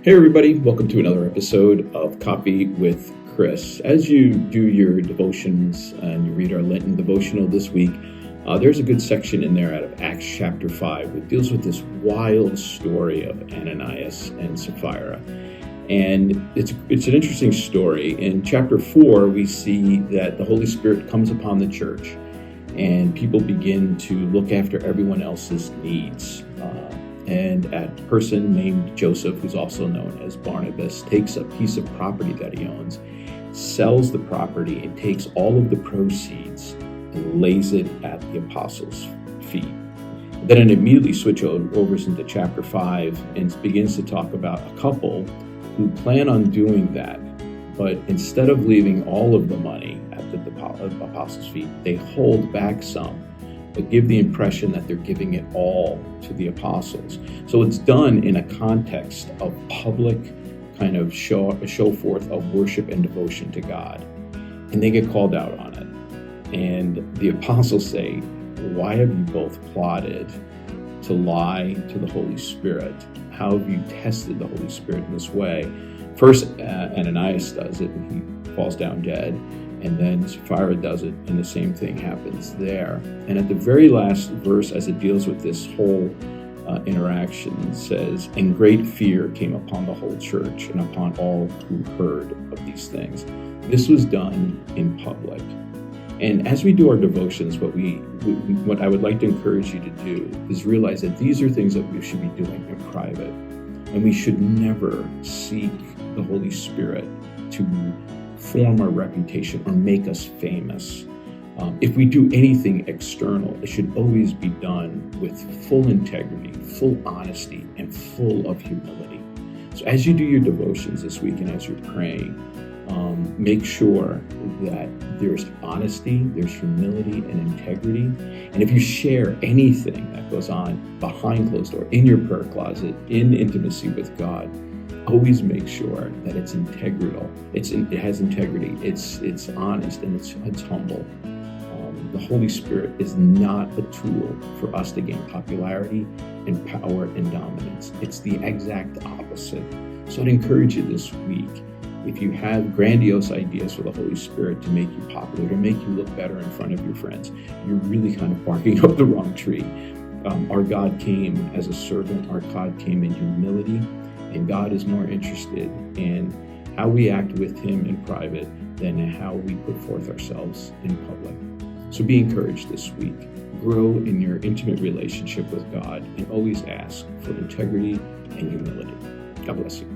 Hey everybody, welcome to another episode of Coffee with Chris. As you do your devotions and you read our Lenten devotional this week, there's a good section in there out of Acts chapter 5 that deals with this wild story of Ananias and Sapphira. And it's an interesting story. In chapter 4, we see that the Holy Spirit comes upon the church and people begin to look after everyone else's needs. And a person named Joseph, who's also known as Barnabas, takes a piece of property that he owns, sells the property, and takes all of the proceeds and lays it at the apostles' feet. Then it immediately switches over into chapter 5 and begins to talk about a couple who plan on doing that, but instead of leaving all of the money at the apostles' feet, they hold back some, but give the impression that they're giving it all to the apostles. So it's done in a context of public kind of show forth of worship and devotion to God. And they get called out on it. And the apostles say, why have you both plotted to lie to the Holy Spirit? How have you tested the Holy Spirit in this way? First, Ananias does it, and he falls down dead. And then Sapphira does it, and the same thing happens there. And at the very last verse, as it deals with this whole interaction, it says, "And great fear came upon the whole church and upon all who heard of these things." This was done in public. And as we do our devotions, what I would like to encourage you to do is realize that these are things that we should be doing in private. And we should never seek the Holy Spirit to form our reputation or make us famous. If we do anything external, it should always be done with full integrity, full honesty, and full of humility. So as you do your devotions this week and as you're praying, make sure that there's honesty, there's humility and integrity. And if you share anything that goes on behind closed door, in your prayer closet, in intimacy with God, always make sure that it's integral. It has integrity. It's honest and it's humble. The Holy Spirit is not a tool for us to gain popularity and power and dominance. It's the exact opposite. So I'd encourage you this week, if you have grandiose ideas for the Holy Spirit to make you popular, to make you look better in front of your friends, you're really kind of barking up the wrong tree. Our God came as a servant. Our God came in humility. And God is more interested in how we act with Him in private than how we put forth ourselves in public. So be encouraged this week. Grow in your intimate relationship with God and always ask for integrity and humility. God bless you.